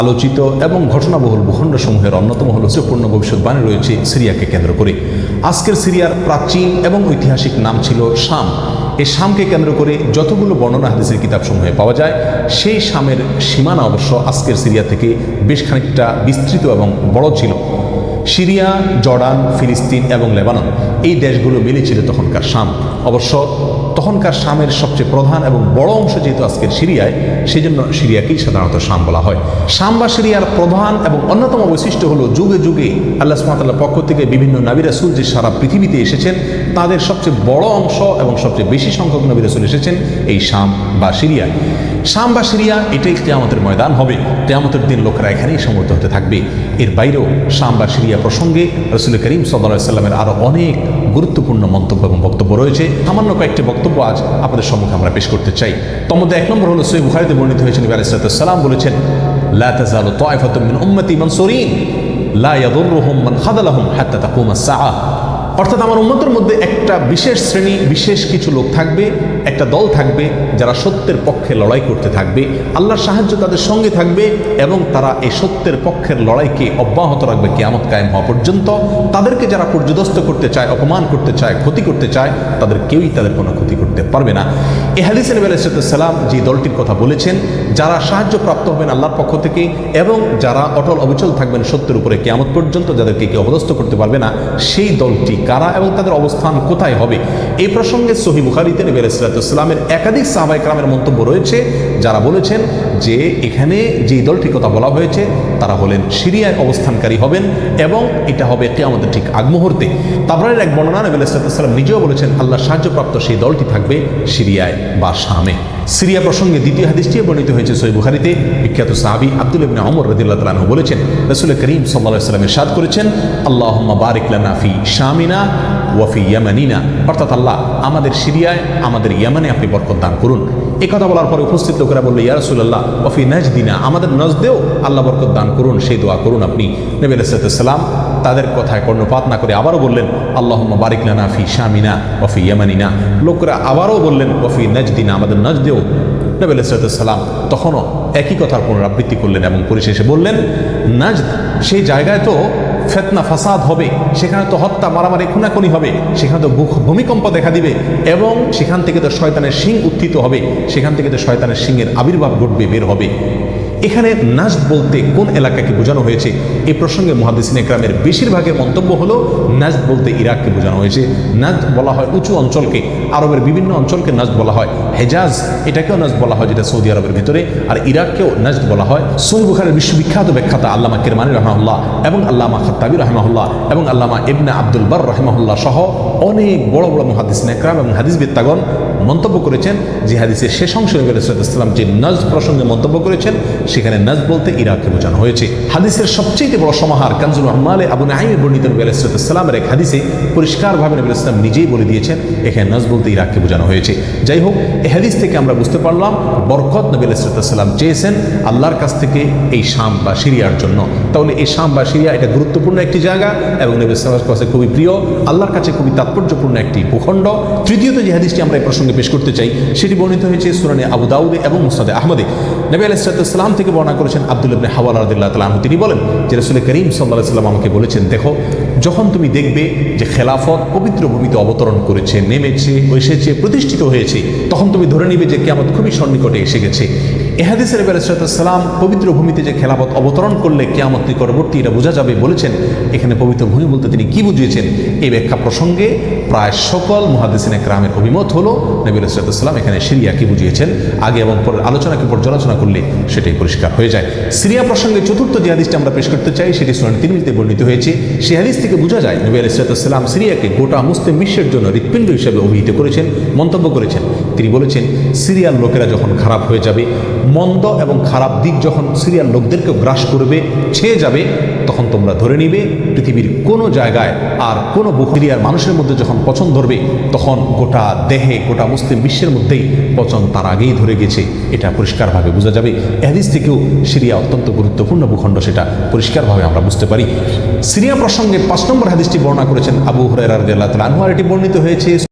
আলোচিত এবং ঘটনাবহুল ভূখণ্ডসমূহের অন্যতম হল পূর্ণ ভবিষ্যৎবাণী রয়েছে সিরিয়াকে কেন্দ্র করে। আজকের সিরিয়ার প্রাচীন এবং ঐতিহাসিক নাম ছিল শাম। এই শামকে কেন্দ্র করে যতগুলো বর্ণনা হাদিসের কিতাবসমূহে পাওয়া যায়, সেই শামের সীমানা অবশ্য আজকের সিরিয়া থেকে বেশ খানিকটা বিস্তৃত এবং বড় ছিল। সিরিয়া, জর্ডান, ফিলিস্তিন এবং লেবানন এই দেশগুলো মিলে ছিল তখনকার শাম। অবশ্য তখনকার শামের সবচেয়ে প্রধান এবং বড় অংশ যেহেতু আজকের সিরিয়ায়, সেই জন্য সিরিয়াকেই সাধারণত শাম বলা হয়। শাম বা সিরিয়ার প্রধান এবং অন্যতম বৈশিষ্ট্য হলো যুগে যুগে আল্লাহ সুবহানাহু ওয়া তাআলার পক্ষ থেকে বিভিন্ন নবী রাসূল যে সারা পৃথিবীতে এসেছেন, তাদের সবচেয়ে বড় অংশ এবং সবচেয়ে বেশি সংখ্যক নবী রাসূল এসেছেন এই শাম বা সিরিয়ায়। শাম বা সিরিয়া এটাই কিয়ামতের ময়দান হবে। কিয়ামতের দিন লোকেরা এখানেই সমবেত হতে থাকবে। এর বাইরেও শাম বা সিরিয়া প্রসঙ্গে রাসূল করিম সাল্লাল্লাহু আলাইহি ওয়াসাল্লামের আরও অনেক গুরুত্বপূর্ণ মন্তব্য এবং বক্তব্য রয়েছে। সামান্য কয়েকটি বক্তব্য আজ আপনাদের সম্মুখে আমরা পেশ করতে চাই। তার মধ্যে এক নম্বর হলো সহিহ বুখারীতে বর্ণিত হয়েছে, নবী আলাইহিস সালাম বলেছেন, লা তাযালু তায়ফাতুম মিন উম্মতি মানসুরিন লা ইয়াদুররুহুম মান খাযালাহুম হাত্তা তাকুমাস সাআহ। অর্থাৎ আমার উম্মতের মধ্যে একটা বিশেষ শ্রেণী, বিশেষ কিছু লোক থাকবে, একটা দল থাকবে যারা সত্যের পক্ষে লড়াই করতে থাকবে, আল্লাহর সাহায্য তাদের সঙ্গে থাকবে এবং তারা এই সত্যের পক্ষের লড়াইকে অব্যাহত রাখবে কিয়ামত কায়েম হওয়া পর্যন্ত। তাদেরকে যারা পর্যদস্ত করতে চায়, অপমান করতে চায়, ক্ষতি করতে চায়, তাদের কেউই তাদের কোনো ক্ষতি করতে পারবে না। এই হাদিসে নবী আলাইহিস সালাম যে দলটির কথা বলেছেন, যারা সাহায্য প্রাপ্ত হবেন আল্লাহর পক্ষ থেকে এবং যারা অটল অবিচল থাকবেন সত্যের উপরে কিয়ামত পর্যন্ত, যাদেরকে কেউ অপদস্থ করতে পারবে না, সেই দলটি কারা এবং তাদের অবস্থান কোথায় হবে, এই প্রসঙ্গে সহিহ বুখারীতে নবী আলাইহিস সালামের একাধিক সাহাবায়ে কেরামের মন্তব্য রয়েছে, যারা বলেছেন যে এখানে যে দলটির কথা বলা হয়েছে তারা হলেন সিরিয়ায় অবস্থানকারী হবেন এবং এটা হবে কিয়ামতের ঠিক আগ মুহূর্তে। তাবরানির এক বর্ণনা নবী আলাইহিস সালাম নিজেও বলেছেন আল্লাহর সাহায্যপ্রাপ্ত সেই দলটি থাকবে সিরিয়ায় বা শামে। সিরিয়া প্রসঙ্গে দ্বিতীয় হাদিসটি বর্ণিত হয়েছে সহিহ বুখারীতে। বিখ্যাত সাহাবী আব্দুল্লাহ ইবনে ওমর রাদিয়াল্লাহু তাআলা আনহু বলেছেন, রাসূল করিম সাল্লাল্লাহু আলাইহি ওয়াসাল্লাম ইরশাদ করেছেন, আল্লাহুম্মা বারিক লানা ফি শামিনা ওয়া ফি ইয়ামানিনা। অর্থাৎ আল্লাহ আমাদের সিরিয়ায়, আমাদের ইয়ামানে আপনি বরকত দান করুন। এই কথা বলার পরে উপস্থিত লোকেরা বলল, ইয়া রাসূলুল্লাহ ওয়া ফি নাজদিনা, আমাদের নজদেও আল্লাহ বরকত দান করুন, সেই দোয়া করুন আপনি। নবী আলাইহিস সালাম তাদের কথায় কর্ণপাত না করে আবারও বললেন, আল্লাহুম্মা বারিক লানা ফি শামিনা ওয়া ফি ইয়ামানিনা। লোকেরা আবারও বললেন, ওয়া ফি নাজদিনা, আমাদের নজদেও। নবী আলাইহিস সালাম তখনও একই কথার পুনরাবৃত্তি করলেন এবং পরিশেষে বললেন, নাজদ সেই জায়গায় তো ফিতনা ফাসাদ হবে, সেখানে তো হত্যা মারামারি খুনাখুনি হবে, সেখানে তো ভূমিকম্প দেখা দিবে এবং সেখান থেকে তো শয়তানের শিং উত্থিত হবে, সেখান থেকে তো শয়তানের শিংয়ের আবির্ভাব ঘটবে, বের হবে। এখানে নাজদ বলতে কোন এলাকাকে বোঝানো হয়েছে, এই প্রসঙ্গে মুহাদ্দিসিন ইকরামের বেশিরভাগের মন্তব্য হলো নাজদ বলতে ইরাককে বোঝানো হয়েছে। নাজদ বলা হয় উঁচু অঞ্চলকে, আরবের বিভিন্ন অঞ্চলকে নাজদ বলা হয়। হেজাজ এটাকেও নাজদ বলা হয়, যেটা সৌদি আরবের ভিতরে, আর ইরাককেও নাজদ বলা হয়। সহিহ বুখারীর বিশ্ববিখ্যাত ব্যাখ্যাতা আল্লামা কিরমানী রাহিমাহুল্লাহ এবং আল্লামা খাত্তাবী রাহিমাহুল্লাহ এবং আল্লামা ইবনে আব্দুল বার রাহিমাহুল্লাহ সহ অনেক বড় বড় মুহাদ্দিসিন ইকরাম এবং হাদিসবিদগণ মন্তব্য করেছেন যে হাদিসের শেষ অংশে নবী আলাইহিস সালাম যে নাজদ প্রসঙ্গে মন্তব্য করেছেন, সেখানে নাজদ বলতে ইরাককে বোঝানো হয়েছে। হাদিসের সবচেয়ে বড় সমাহার কানজুল আহমালে আবু নাঈমের বর্ণিত নবী আলাইহিস সালামের এক হাদিসে পরিষ্কারভাবে নবী আলাইহিস সালাম নিজেই বলে দিয়েছেন এখানে নাজদ বলতে ইরাককে বোঝানো হয়েছে। যাই হোক, এই হাদিস থেকে আমরা বুঝতে পারলাম বরকত নবী আলাইহিস সালাম চেয়েছেন আল্লাহর কাছ থেকে এই শাম বা সিরিয়ার জন্য। তাহলে এই শাম বা সিরিয়া এটা গুরুত্বপূর্ণ একটি জায়গা এবং নবী আলাইহিস সালামের কাছে খুবই প্রিয়, আল্লাহর কাছে খুবই তাৎপর্যপূর্ণ একটি ভূখণ্ড। তৃতীয়ত যে হাদিসটি আমরা এই প্রসঙ্গে পেশ করতে চাই, সেটি বর্ণিত হয়েছে সুনানে আবু দাউদে এবং মুসনাদে আহমদে। নবী আলাইহিস সালাম থেকে বর্ণনা করেছেন আব্দুল্লাহ ইবনে হাওয়ালা রাদিয়াল্লাহু তাআলা আনহু, তিনি বলেন যে রাসূল করিম সাল্লাল্লাহু আলাইহি ওয়াসাল্লাম আমাকে বলেছেন, দেখো যখন তুমি দেখবে যে খেলাফত পবিত্র ভূমিতে অবতরণ করেছে, নেমেছে, এসেছে, প্রতিষ্ঠিত হয়েছে, তখন তুমি ধরে নিবে যে কিয়ামত খুবই সন্নিকটে এসে গেছে। এ হাদিসে নবী আলাইহিস সালাম পবিত্র ভূমিতে যে খেলাফত অবতরণ করলে কিয়ামত নিকটবর্তী এটা বোঝা যাবে বলেছেন। এখানে পবিত্র ভূমি বলতে তিনি কি বুঝিয়েছেন, এই ব্যাখ্যা প্রসঙ্গে প্রায় সকল মুহাদ্দিসিন ইকরামের অভিমত হলো নবী আলাইহিস সালাম এখানে সিরিয়া কি বুঝিয়েছেন। আগে এবং পরের আলোচনাকে পর্যালোচনা করলে সেটাই পরিষ্কার হয়ে যায়। সিরিয়া প্রসঙ্গে চতুর্থ যে হাদিসটি আমরা পেশ করতে চাই, সেটি সুনান তিরমিজিতে বর্ণিত হয়েছে। সেই হাদিস থেকে বোঝা যায় নবী আলাইহিস সালাম সিরিয়াকে গোটা মুসলিম বিশ্বের জন্য হৃৎপিণ্ড হিসেবে অভিহিত করেছেন, মন্তব্য করেছেন। তিনি বলেছেন, সিরিয়ার লোকেরা যখন খারাপ হয়ে যাবে, মন্দ এবং খারাপ দিক যখন সিরিয়ার লোকদেরকেও গ্রাস করবে, ছেয়ে যাবে, তখন তোমরা ধরে নিবে পৃথিবীর কোনো জায়গায় আর কোনো সিরিয়ার মানুষের মধ্যে যখন পচন ধরবে, তখন গোটা দেহে, গোটা মুসলিম বিশ্বের মধ্যেই পচন তার আগেই ধরে গেছে, এটা পরিষ্কারভাবে বোঝা যাবে। হাদিস থেকেও সিরিয়া অত্যন্ত গুরুত্বপূর্ণ ভূখণ্ড, সেটা পরিষ্কারভাবে আমরা বুঝতে পারি। সিরিয়া প্রসঙ্গে 5 নম্বর হাদিসটি বর্ণনা করেছেন আবু হুরায়রা রাদিয়াল্লাহু তাআলা আনহু, আর এটি বর্ণিত হয়েছে